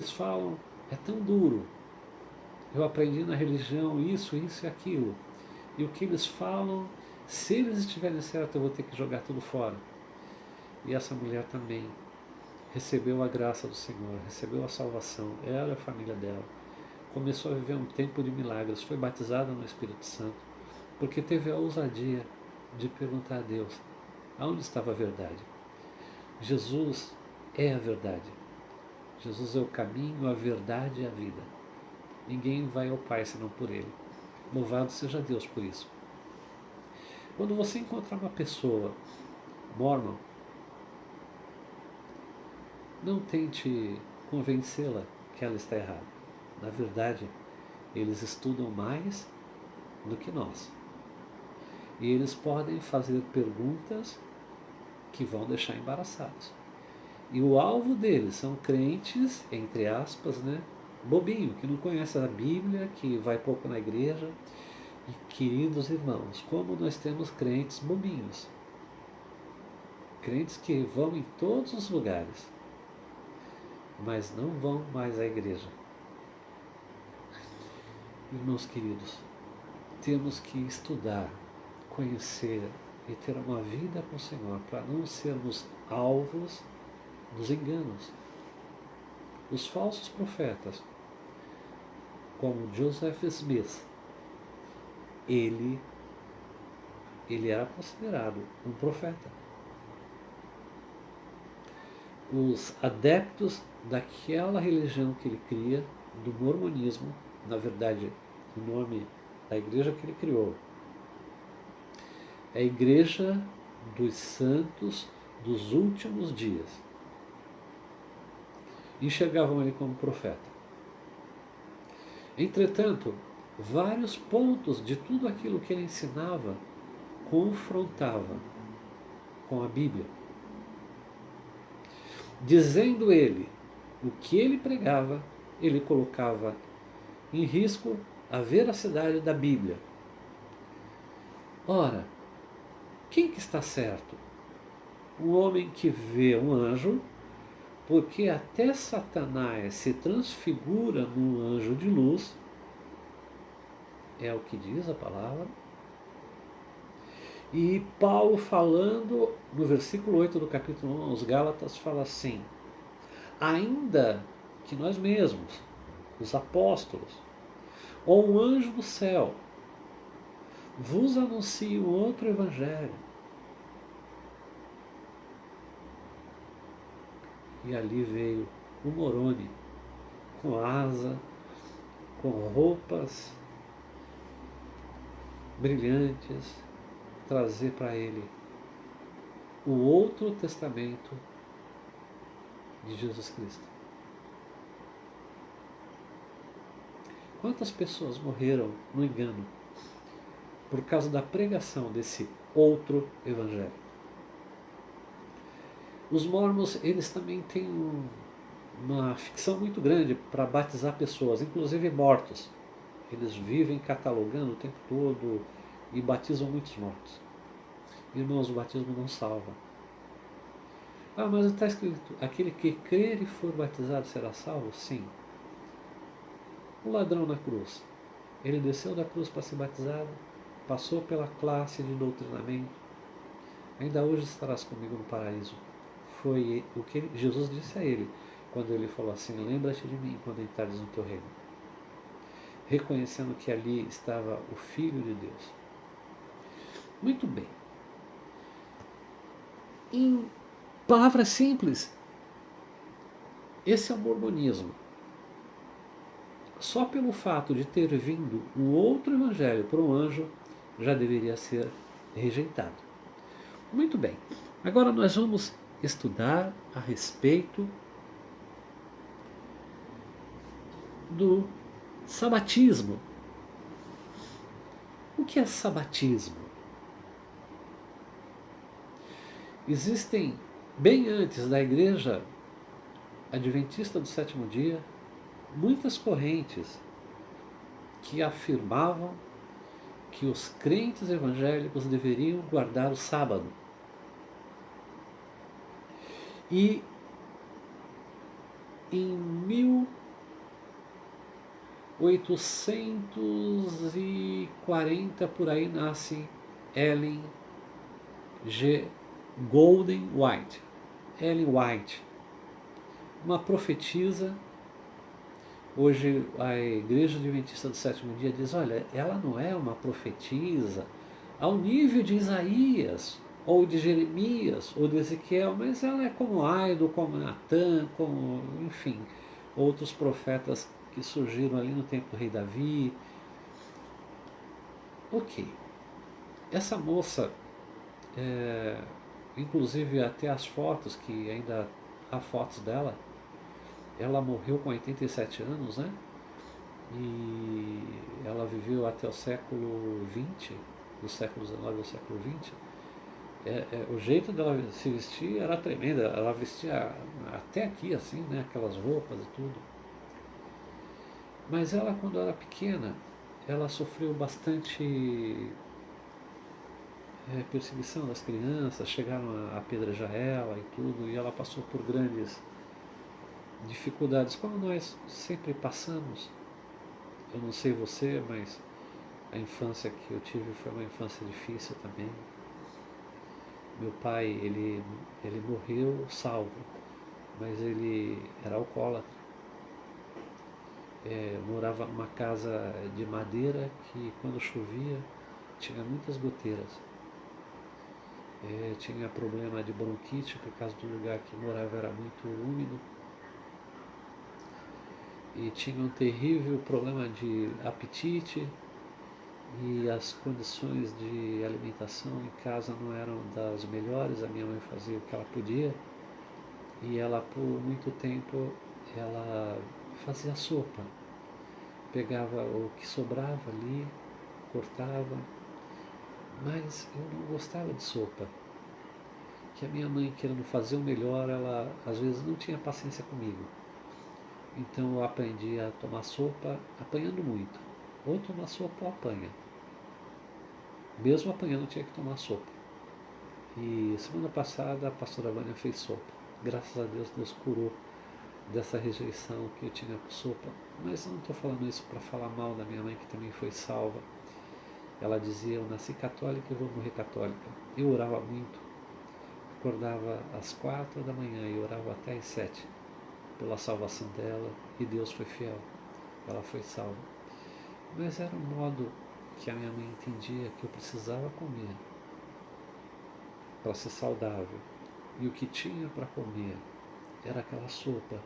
Eles falam, é tão duro. Eu aprendi na religião isso, isso e aquilo. E o que eles falam, se eles estiverem certos, eu vou ter que jogar tudo fora. E essa mulher também recebeu a graça do Senhor, recebeu a salvação, ela e a família dela. Começou a viver um tempo de milagres, foi batizada no Espírito Santo, porque teve a ousadia de perguntar a Deus aonde estava a verdade. Jesus é a verdade. Jesus é o caminho, a verdade e a vida. Ninguém vai ao Pai senão por Ele. Louvado seja Deus por isso. Quando você encontrar uma pessoa mormon, não tente convencê-la que ela está errada. Na verdade, eles estudam mais do que nós. E eles podem fazer perguntas que vão deixar embaraçados. E o alvo deles são crentes, entre aspas, né, bobinho, que não conhece a Bíblia, que vai pouco na igreja. E queridos irmãos, como nós temos crentes bobinhos, crentes que vão em todos os lugares, mas não vão mais à igreja. Irmãos queridos, temos que estudar, conhecer e ter uma vida com o Senhor para não sermos alvos dos enganos. Os falsos profetas, como Joseph Smith, ele era considerado um profeta. Os adeptos daquela religião que ele cria, do mormonismo, na verdade, o nome da igreja que ele criou é a Igreja dos Santos dos Últimos Dias. Enxergavam ele como profeta. Entretanto, vários pontos de tudo aquilo que ele ensinava confrontava com a Bíblia. Dizendo ele o que ele pregava, ele colocava em risco a veracidade da Bíblia. Ora, quem que está certo? Um homem que vê um anjo, porque até Satanás se transfigura num anjo de luz, é o que diz a palavra. E Paulo falando no versículo 8 do capítulo 1 aos Gálatas fala assim: ainda que nós mesmos, os apóstolos, ou um anjo do céu, vos anuncie um outro evangelho. E ali veio o Moroni, com asa, com roupas brilhantes, trazer para ele o outro testamento de Jesus Cristo. Quantas pessoas morreram no engano por causa da pregação desse outro evangelho? Os mormons, eles também têm uma ficção muito grande para batizar pessoas, inclusive mortos. Eles vivem catalogando o tempo todo e batizam muitos mortos. Irmãos, o batismo não salva. Ah, mas está escrito, aquele que crer e for batizado será salvo? Sim. O ladrão na cruz, ele desceu da cruz para ser batizado, passou pela classe de doutrinamento, ainda hoje estarás comigo no paraíso. Foi o que Jesus disse a ele, quando ele falou assim: lembra-te de mim quando entrares no teu reino. Reconhecendo que ali estava o Filho de Deus. Muito bem. Em palavras simples, esse é o mormonismo. Só pelo fato de ter vindo um outro evangelho por um anjo, já deveria ser rejeitado. Muito bem. Agora nós vamos estudar a respeito do sabatismo. O que é sabatismo? Existem, bem antes da Igreja Adventista do Sétimo Dia, muitas correntes que afirmavam que os crentes evangélicos deveriam guardar o sábado. E Em 1840, por aí, nasce Ellen G. Golden White. Ellen White, uma profetisa. Hoje a Igreja Adventista do Sétimo Dia diz, olha, ela não é uma profetisa ao nível de Isaías, ou de Jeremias, ou de Ezequiel, mas ela é como Aido, como Natã, como, enfim, outros profetas que surgiram ali no tempo do rei Davi. Ok. Essa moça, inclusive até as fotos, que ainda há fotos dela, ela morreu com 87 anos, né? E ela viveu até o século XX, do século XIX ao século XX. O jeito dela se vestir era tremendo, ela vestia até aqui, assim, né? Aquelas roupas e tudo. Mas ela, quando era pequena, ela sofreu bastante perseguição das crianças, chegaram a apedrejar ela e tudo, e ela passou por grandes dificuldades, como nós sempre passamos. Eu não sei você, mas a infância que eu tive foi uma infância difícil também. Meu pai, ele morreu salvo, mas ele era alcoólatra. Morava numa casa de madeira que, quando chovia, tinha muitas goteiras. Tinha problema de bronquite, por causa do lugar que morava era muito úmido. E tinha um terrível problema de apetite, e as condições de alimentação em casa não eram das melhores. A minha mãe fazia o que ela podia, e ela, por muito tempo, ela fazia sopa. Pegava o que sobrava ali, cortava, mas eu não gostava de sopa. Que a minha mãe, querendo fazer o melhor, ela às vezes não tinha paciência comigo. Então eu aprendi a tomar sopa apanhando muito. Ou tomar sopa ou apanha. Mesmo apanhando tinha que tomar sopa. E semana passada a pastora Vânia fez sopa. Graças a Deus, Deus curou dessa rejeição que eu tinha por sopa. Mas eu não estou falando isso para falar mal da minha mãe, que também foi salva. Ela dizia, eu nasci católica e vou morrer católica. Eu orava muito. Acordava às 4 da manhã e orava até às 7 pela salvação dela, e Deus foi fiel. Ela foi salva. Mas era um modo que a minha mãe entendia que eu precisava comer para ser saudável. E o que tinha para comer era aquela sopa,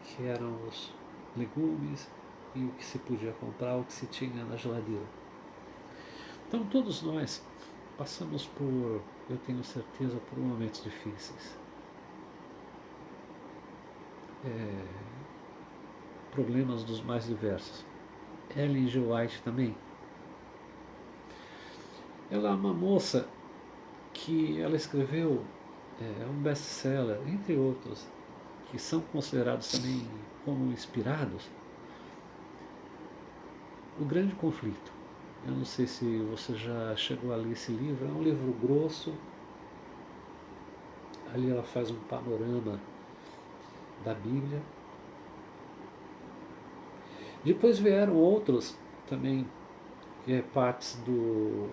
que eram os legumes e o que se podia comprar, o que se tinha na geladeira. Então todos nós passamos por, eu tenho certeza, por momentos difíceis. Problemas dos mais diversos. Ellen G. White também. Ela é uma moça que ela escreveu um best-seller, entre outros, que são considerados também como inspirados. O Grande Conflito. Eu não sei se você já chegou a ler esse livro. É um livro grosso. Ali ela faz um panorama da Bíblia. Depois vieram outros também, partes do...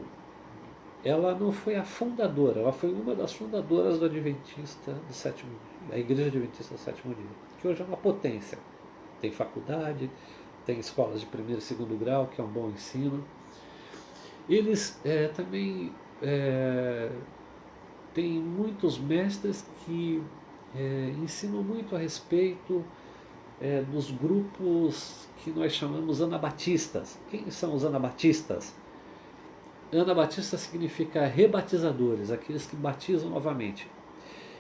Ela não foi a fundadora, ela foi uma das fundadoras do Adventista do Sétimo Dia, a Igreja Adventista do Sétimo Dia, que hoje é uma potência. Tem faculdade, tem escolas de primeiro e segundo grau, que é um bom ensino. Eles também têm muitos mestres que ensinam muito a respeito dos grupos que nós chamamos anabatistas. Quem são os anabatistas? Anabatista significa rebatizadores, aqueles que batizam novamente.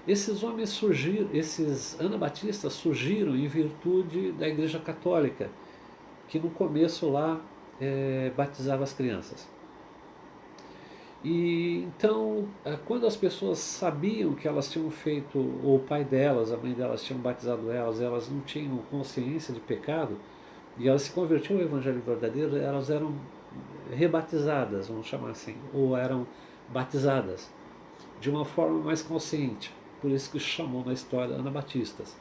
Esses homens surgiram, esses anabatistas surgiram em virtude da Igreja Católica, que no começo lá batizava as crianças. E então, quando as pessoas sabiam que elas tinham feito, ou o pai delas, a mãe delas tinham batizado elas não tinham consciência de pecado, e elas se convertiam ao Evangelho verdadeiro, elas eram rebatizadas, vamos chamar assim, ou eram batizadas de uma forma mais consciente. Por isso que chamou na história anabatistas.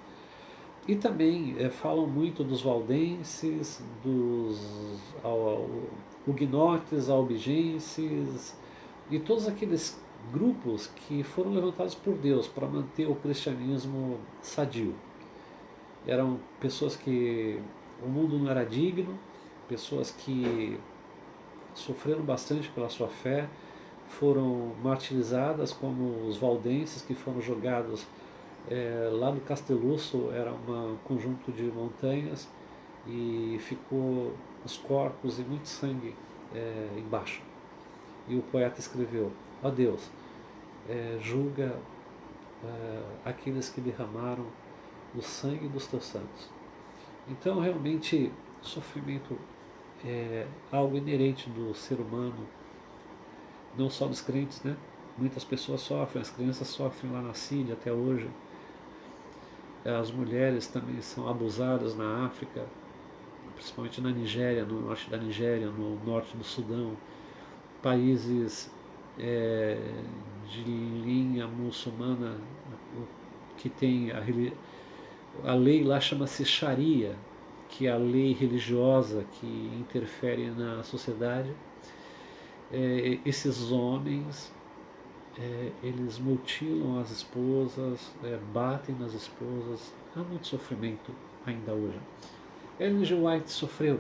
E também falam muito dos valdenses, dos huguenotes, albigenses e todos aqueles grupos que foram levantados por Deus para manter o cristianismo sadio. Eram pessoas que o mundo não era digno, pessoas que sofreram bastante pela sua fé, foram martirizadas, como os valdenses que foram jogados lá no Casteluço. Era um conjunto de montanhas e ficou os corpos e muito sangue embaixo. E o poeta escreveu: ó Deus, julga aqueles que derramaram o sangue dos teus santos. Então realmente o sofrimento é algo inerente do ser humano, não só dos crentes, né? Muitas pessoas sofrem, as crianças sofrem lá na Síria até hoje. As mulheres também são abusadas na África, principalmente na Nigéria, no norte da Nigéria, no norte do Sudão, países de linha muçulmana que tem a lei lá chama-se Sharia, que é a lei religiosa que interfere na sociedade. Esses homens eles mutilam as esposas, batem nas esposas. Há muito sofrimento ainda hoje. Ellen G. White sofreu,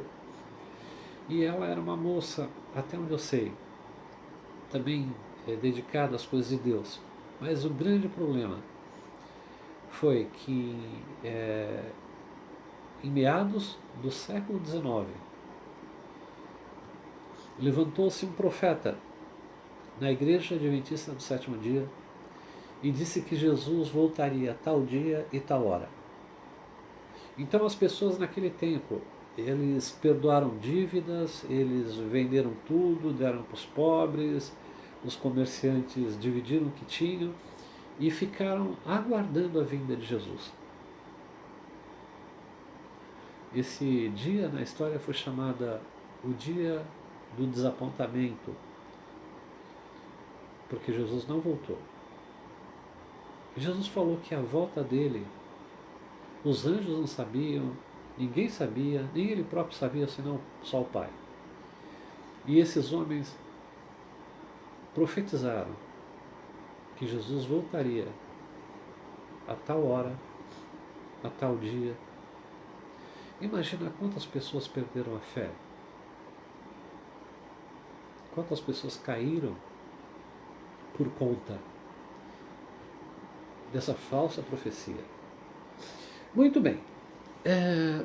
e ela era uma moça, até onde eu sei, também dedicada às coisas de Deus. Mas o grande problema foi que em meados do século XIX levantou-se um profeta na Igreja Adventista do Sétimo Dia e disse que Jesus voltaria tal dia e tal hora. Então as pessoas naquele tempo, eles perdoaram dívidas, eles venderam tudo, deram para os pobres, os comerciantes dividiram o que tinham e ficaram aguardando a vinda de Jesus. Esse dia na história foi chamado o dia do desapontamento, porque Jesus não voltou. Jesus falou que a volta dele, os anjos não sabiam, ninguém sabia, nem ele próprio sabia, senão só o Pai. E esses homens profetizaram que Jesus voltaria a tal hora, a tal dia. Imagina quantas pessoas perderam a fé, quantas pessoas caíram por conta dessa falsa profecia. Muito bem.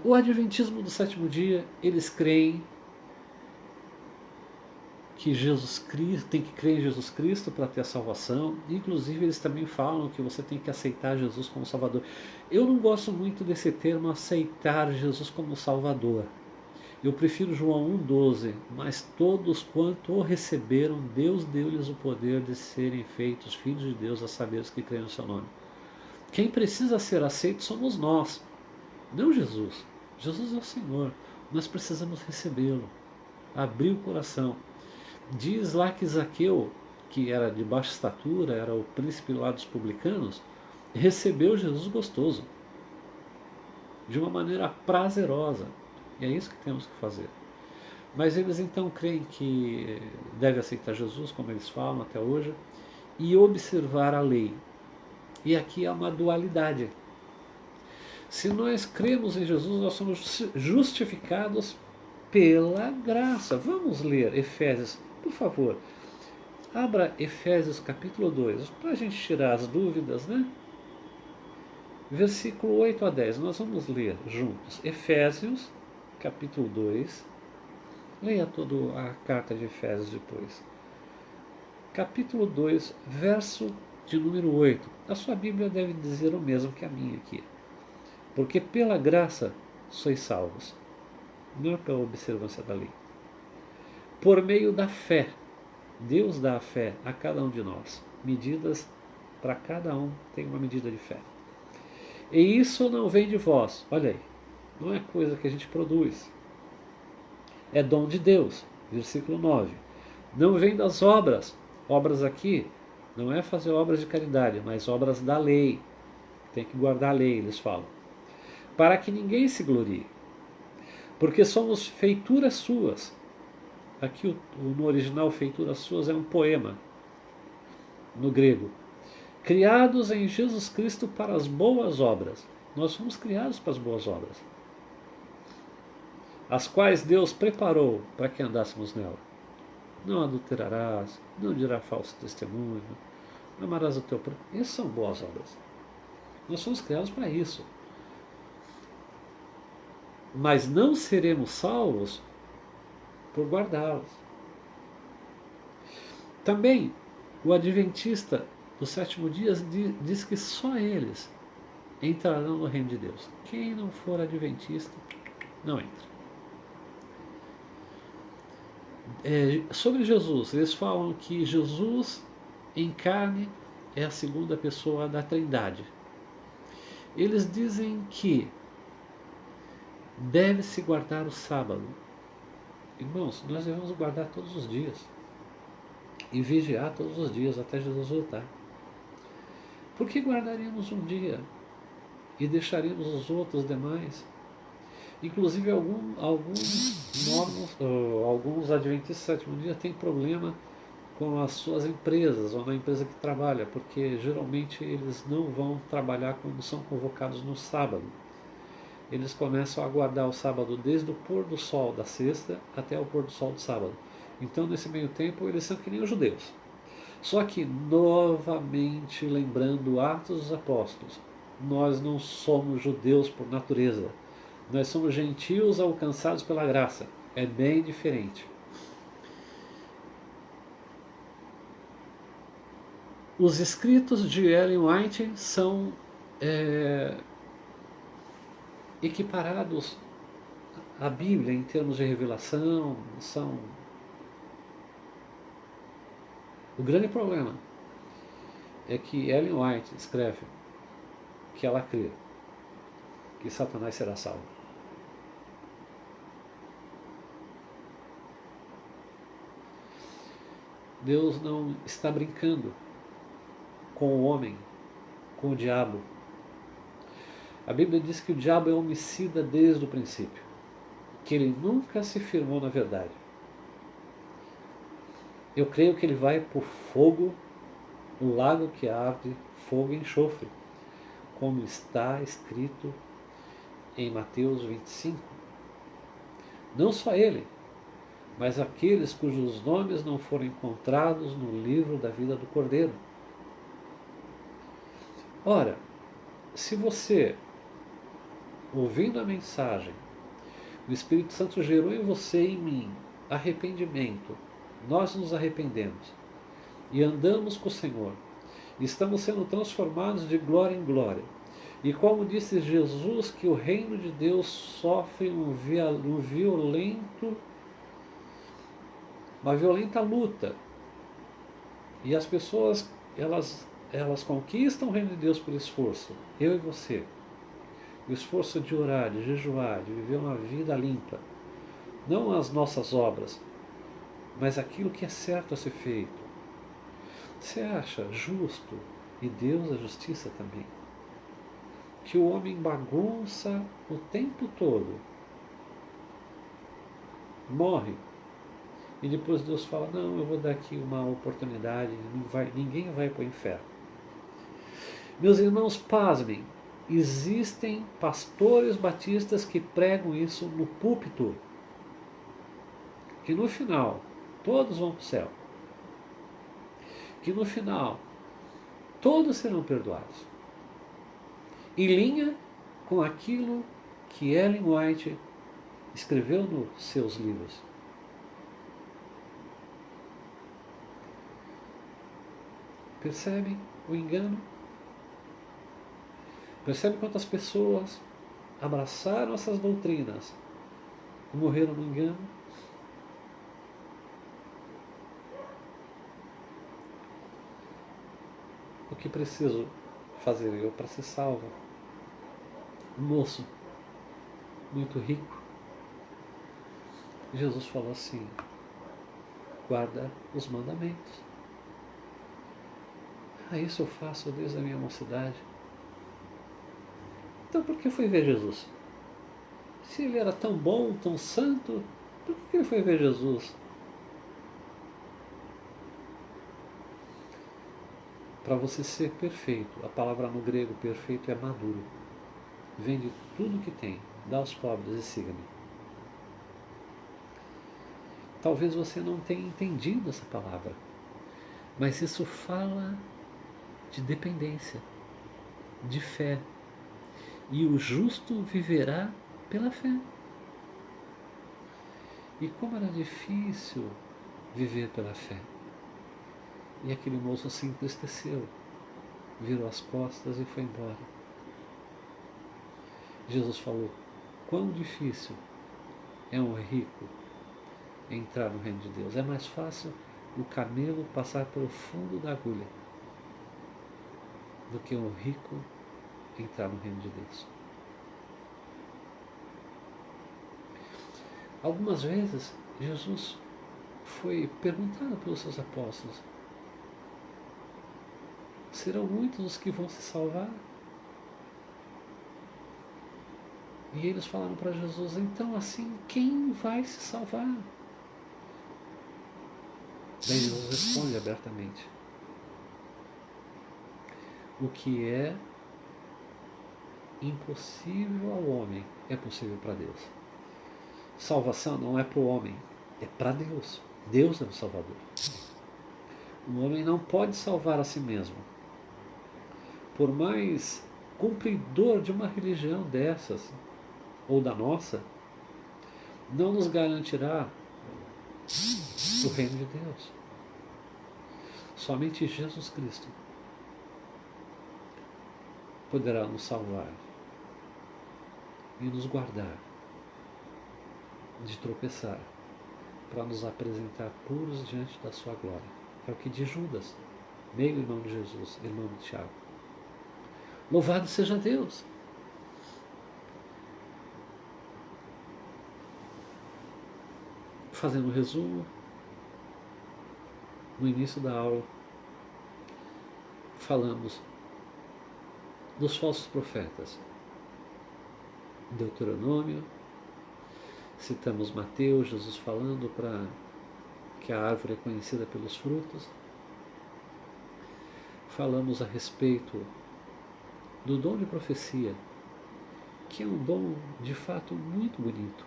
O Adventismo do Sétimo Dia, eles creem que Jesus Cristo, tem que crer em Jesus Cristo para ter a salvação. Inclusive eles também falam que você tem que aceitar Jesus como Salvador. Eu não gosto muito desse termo, aceitar Jesus como Salvador. Eu prefiro João 1,12, mas todos quanto o receberam, Deus deu-lhes o poder de serem feitos filhos de Deus, a saber os que creem no seu nome. Quem precisa ser aceito somos nós, não Jesus. Jesus é o Senhor, nós precisamos recebê-lo, abrir o coração. Diz lá que Zaqueu, que era de baixa estatura, era o príncipe lá dos publicanos, recebeu Jesus gostoso, de uma maneira prazerosa. E é isso que temos que fazer. Mas eles então creem que deve aceitar Jesus, como eles falam até hoje, e observar a lei. E aqui há uma dualidade. Se nós cremos em Jesus, nós somos justificados pela graça. Vamos ler Efésios, por favor. Abra Efésios capítulo 2, para a gente tirar as dúvidas, né? Versículo 8 a 10, nós vamos ler juntos. Efésios capítulo 2, leia toda a carta de Efésios depois. Capítulo 2, verso de número 8. A sua Bíblia deve dizer o mesmo que a minha aqui. Porque pela graça sois salvos, não é pela observância da lei. Por meio da fé, Deus dá a fé a cada um de nós. Medidas para cada um tem uma medida de fé. E isso não vem de vós, olha aí. Não é coisa que a gente produz. É dom de Deus. Versículo 9. Não vem das obras. Obras aqui não é fazer obras de caridade, mas obras da lei. Tem que guardar a lei, eles falam. para que ninguém se glorie, porque somos feituras suas. Aqui no original, feituras suas é um poema, no grego. Criados em Jesus Cristo para as boas obras. Nós somos criados para as boas obras, as quais Deus preparou para que andássemos nela. Não adulterarás, não dirás falso testemunho, não amarás o teu próximo. Essas são boas obras. Nós somos criados para isso. Mas não seremos salvos por guardá-las. Também o adventista do sétimo dia diz que só eles entrarão no reino de Deus. Quem não for adventista não entra. Sobre Jesus, eles falam que Jesus em carne é a segunda pessoa da Trindade. Eles dizem que deve-se guardar o sábado. Irmãos, nós devemos guardar todos os dias e vigiar todos os dias até Jesus voltar. Por que guardaríamos um dia e deixaríamos os outros demais? Inclusive alguns adventistas do sétimo dia têm problema com as suas empresas ou na empresa que trabalha, porque geralmente eles não vão trabalhar quando são convocados no sábado. Eles começam a guardar o sábado desde o pôr do sol da sexta até o pôr do sol do sábado. Então, nesse meio tempo, eles são que nem os judeus. Só que, novamente, lembrando Atos dos Apóstolos, nós não somos judeus por natureza. Nós somos gentios alcançados pela graça. É bem diferente. Os escritos de Ellen White são equiparados à Bíblia em termos de revelação. O grande problema é que Ellen White escreve que ela crê que Satanás será salvo. Deus não está brincando com o homem, com o diabo. A Bíblia diz que o diabo é homicida desde o princípio, que ele nunca se firmou na verdade. Eu creio que ele vai por fogo, um lago que arde, fogo e enxofre, como está escrito em Mateus 25. Não só ele, mas aqueles cujos nomes não foram encontrados no livro da vida do Cordeiro. Ora, se você, ouvindo a mensagem, o Espírito Santo gerou em você e em mim arrependimento, nós nos arrependemos e andamos com o Senhor, estamos sendo transformados de glória em glória. E como disse Jesus, que o reino de Deus sofre uma violenta luta. E as pessoas, elas conquistam o reino de Deus por esforço. Eu e você. O esforço de orar, de jejuar, de viver uma vida limpa. Não as nossas obras, mas aquilo que é certo a ser feito. Você acha justo, e Deus a justiça também, que o homem bagunça o tempo todo, morre, e depois Deus fala, não, eu vou dar aqui uma oportunidade, ninguém vai para o inferno. Meus irmãos, pasmem, existem pastores batistas que pregam isso no púlpito, que no final todos vão para o céu, que no final todos serão perdoados, em linha com aquilo que Ellen White escreveu nos seus livros. Percebem o engano? Percebe quantas pessoas abraçaram essas doutrinas e morreram no engano? O que preciso fazer eu para ser salvo? Um moço muito rico. Jesus falou assim, guarda os mandamentos. Isso eu faço desde a minha mocidade. Então por que foi ver Jesus? Se ele era tão bom, tão santo, por que ele foi ver Jesus? Para você ser perfeito, a palavra no grego perfeito é maduro. Vende tudo que tem, dá aos pobres e siga-me. Talvez você não tenha entendido essa palavra, mas isso fala de dependência, de fé. E o justo viverá pela fé. E como era difícil viver pela fé. E aquele moço se entristeceu, virou as costas e foi embora. Jesus falou: quão difícil é um rico entrar no reino de Deus. É mais fácil o camelo passar pelo fundo da agulha do que um rico entrar no reino de Deus. Algumas vezes Jesus foi perguntado pelos seus apóstolos: serão muitos os que vão se salvar? E eles falaram para Jesus: então assim, quem vai se salvar? Daí Jesus responde abertamente: o que é impossível ao homem é possível para Deus. Salvação não é para o homem, é para Deus. Deus é o Salvador. O homem não pode salvar a si mesmo. Por mais cumpridor de uma religião dessas, ou da nossa, não nos garantirá o reino de Deus. Somente Jesus Cristo poderá nos salvar e nos guardar de tropeçar, para nos apresentar puros diante da sua glória. É o que diz Judas, meio irmão de Jesus, irmão de Tiago. Louvado seja Deus! Fazendo um resumo, no início da aula, falamos dos falsos profetas. Deuteronômio, citamos Mateus, Jesus falando para que a árvore é conhecida pelos frutos. Falamos a respeito do dom de profecia, que é um dom de fato muito bonito.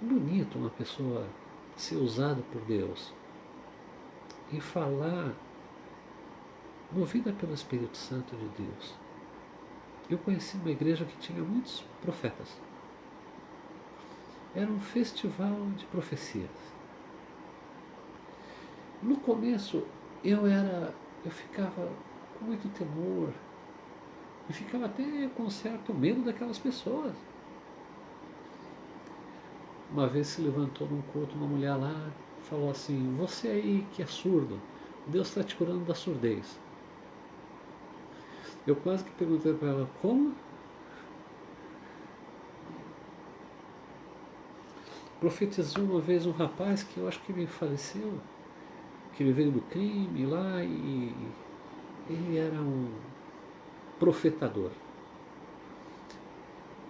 Bonito uma pessoa ser usada por Deus e falar movida pelo Espírito Santo de Deus. Eu conheci uma igreja que tinha muitos profetas. Era um festival de profecias. No começo eu ficava com muito temor e ficava até com certo medo daquelas pessoas. Uma vez se levantou num culto uma mulher lá e falou assim: você aí que é surdo, Deus está te curando da surdez. Eu quase que perguntei para ela: como? Profetizou uma vez um rapaz que eu acho que ele faleceu, que ele veio do crime lá e ele era um profetador.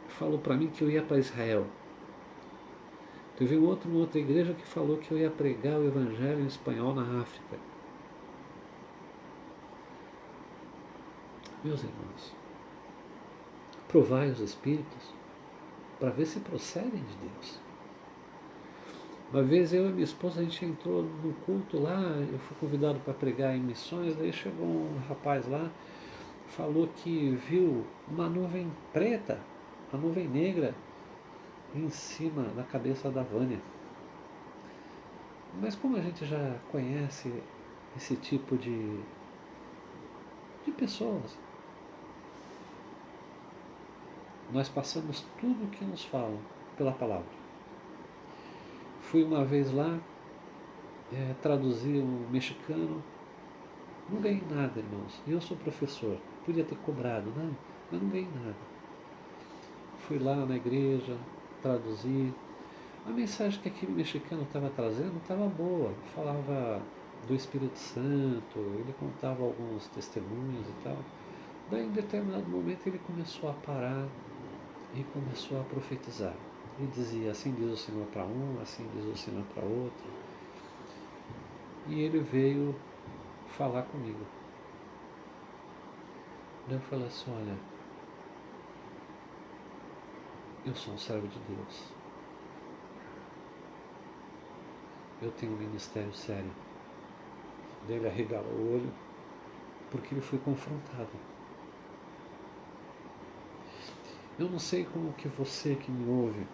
Falou para mim que eu ia para Israel. Teve uma outra igreja que falou que eu ia pregar o evangelho em espanhol na África. Meus irmãos, provai os Espíritos para ver se procedem de Deus. Uma vez eu e minha esposa, a gente entrou no culto lá, eu fui convidado para pregar em missões, daí chegou um rapaz lá, falou que viu uma nuvem preta, uma nuvem negra, em cima da cabeça da Vânia. Mas como a gente já conhece esse tipo de pessoas, nós passamos tudo o que nos falam pela palavra. Fui uma vez lá, traduzir um mexicano, não ganhei nada, irmãos. Eu sou professor, podia ter cobrado, né? Mas não ganhei nada. Fui lá na igreja, traduzi. A mensagem que aquele mexicano estava trazendo estava boa. Falava do Espírito Santo, ele contava alguns testemunhos e tal. Daí, em determinado momento, ele começou a parar e começou a profetizar. E dizia, assim diz o Senhor para um, assim diz o Senhor para outro. E ele veio falar comigo. Daí eu falei assim, olha, eu sou um servo de Deus. Eu tenho um ministério sério. Daí ele arregala o olho, porque ele foi confrontado. Eu não sei como que você que me ouve,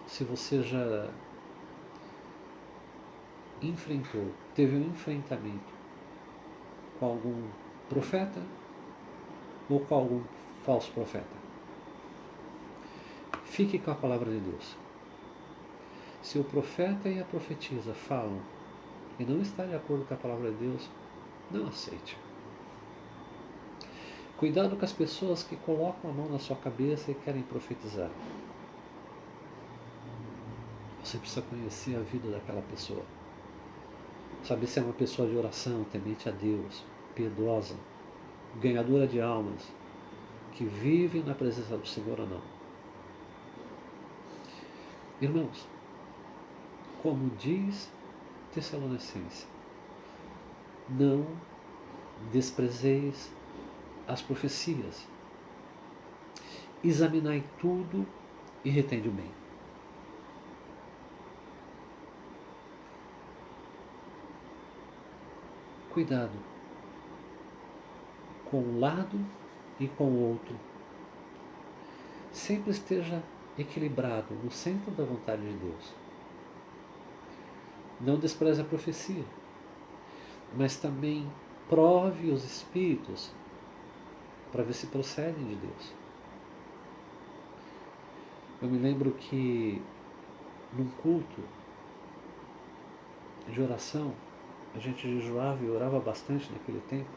se você já enfrentou, teve um enfrentamento com algum profeta ou com algum falso profeta. Fique com a palavra de Deus. Se o profeta e a profetisa falam e não está de acordo com a palavra de Deus, não aceite. Cuidado com as pessoas que colocam a mão na sua cabeça e querem profetizar. Você precisa conhecer a vida daquela pessoa. Saber se é uma pessoa de oração, temente a Deus, piedosa, ganhadora de almas, que vive na presença do Senhor ou não. Irmãos, como diz Tessalonicenses, não desprezeis as profecias. Examinai tudo e retende o bem. Cuidado com um lado e com o outro. Sempre esteja equilibrado no centro da vontade de Deus. Não despreze a profecia, mas também prove os espíritos para ver se procedem de Deus. Eu me lembro que num culto de oração, a gente jejuava e orava bastante naquele tempo.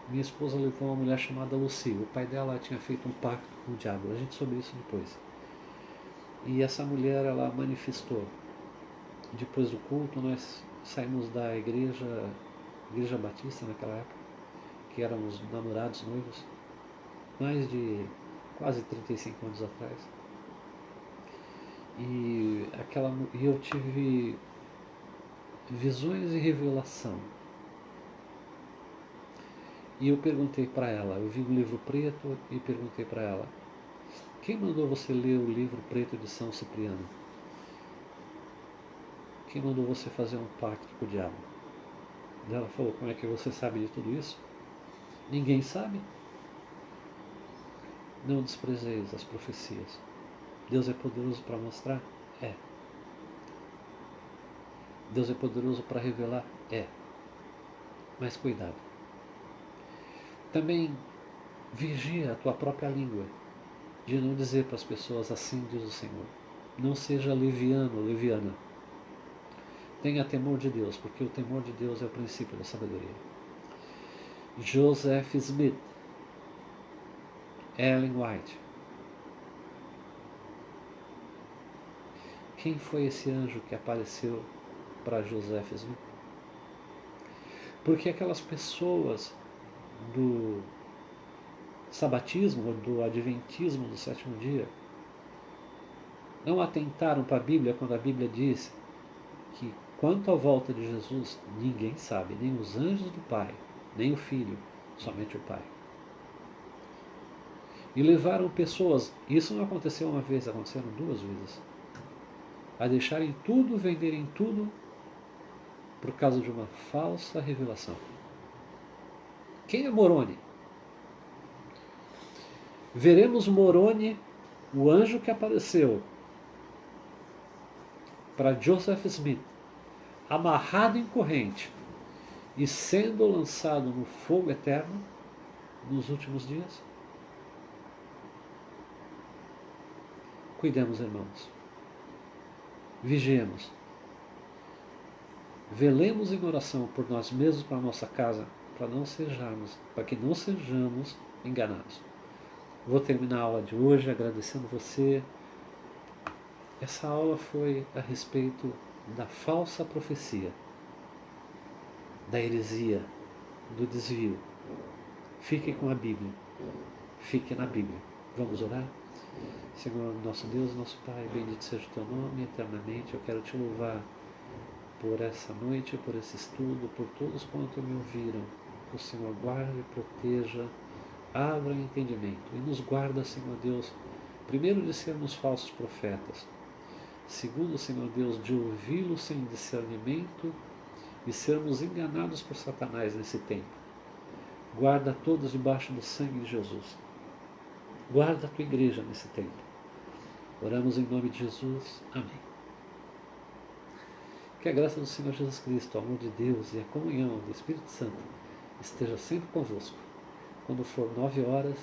Minha esposa levou uma mulher chamada Lucy. O pai dela tinha feito um pacto com o diabo. A gente soube isso depois. E essa mulher, ela manifestou. Depois do culto, nós saímos da igreja batista naquela época, que éramos namorados, noivos, mais de quase 35 anos atrás. E eu tive visões e revelação. E eu perguntei para ela, eu vi um livro preto e perguntei para ela, quem mandou você ler o livro preto de São Cipriano? Quem mandou você fazer um pacto com o diabo? E ela falou, como é que você sabe de tudo isso? Ninguém sabe. Não desprezeis as profecias. Deus é poderoso para mostrar? É. Deus é poderoso para revelar? É. Mas cuidado. Também vigia a tua própria língua, de não dizer para as pessoas assim diz o Senhor. Não seja leviano ou leviana. Tenha temor de Deus, porque o temor de Deus é o princípio da sabedoria. Joseph Smith, Ellen White. Quem foi esse anjo que apareceu para Joseph Smith? Porque aquelas pessoas do sabatismo, ou do adventismo do sétimo dia, não atentaram para a Bíblia quando a Bíblia diz que quanto à volta de Jesus, ninguém sabe, nem os anjos do Pai, nem o Filho, somente o Pai. E levaram pessoas, isso não aconteceu uma vez, aconteceram 2 vezes, a deixarem tudo, venderem tudo, por causa de uma falsa revelação. Quem é Moroni? Veremos Moroni, o anjo que apareceu para Joseph Smith, amarrado em corrente e sendo lançado no fogo eterno nos últimos dias. Cuidemos, irmãos. Vigiemos. Velemos em oração por nós mesmos, para a nossa casa, para que não sejamos enganados. Vou terminar a aula de hoje agradecendo você. Essa aula foi a respeito da falsa profecia, da heresia, do desvio. Fique com a Bíblia. Fique na Bíblia. Vamos orar? Senhor, nosso Deus, nosso Pai, bendito seja o teu nome eternamente. Eu quero te louvar por essa noite, por esse estudo, por todos quanto me ouviram. O Senhor guarde, proteja, abra o entendimento e nos guarda, Senhor Deus, primeiro de sermos falsos profetas, segundo, Senhor Deus, de ouvi-lo sem discernimento e sermos enganados por Satanás nesse tempo. Guarda todos debaixo do sangue de Jesus. Guarda a tua igreja nesse tempo. Oramos em nome de Jesus. Amém. Que a graça do Senhor Jesus Cristo, o amor de Deus e a comunhão do Espírito Santo esteja sempre convosco. Quando for 9 horas,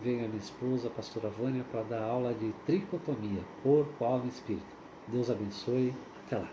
venha minha esposa, a pastora Vânia, para dar aula de tricotomia, corpo, alma e espírito. Deus abençoe. Até lá.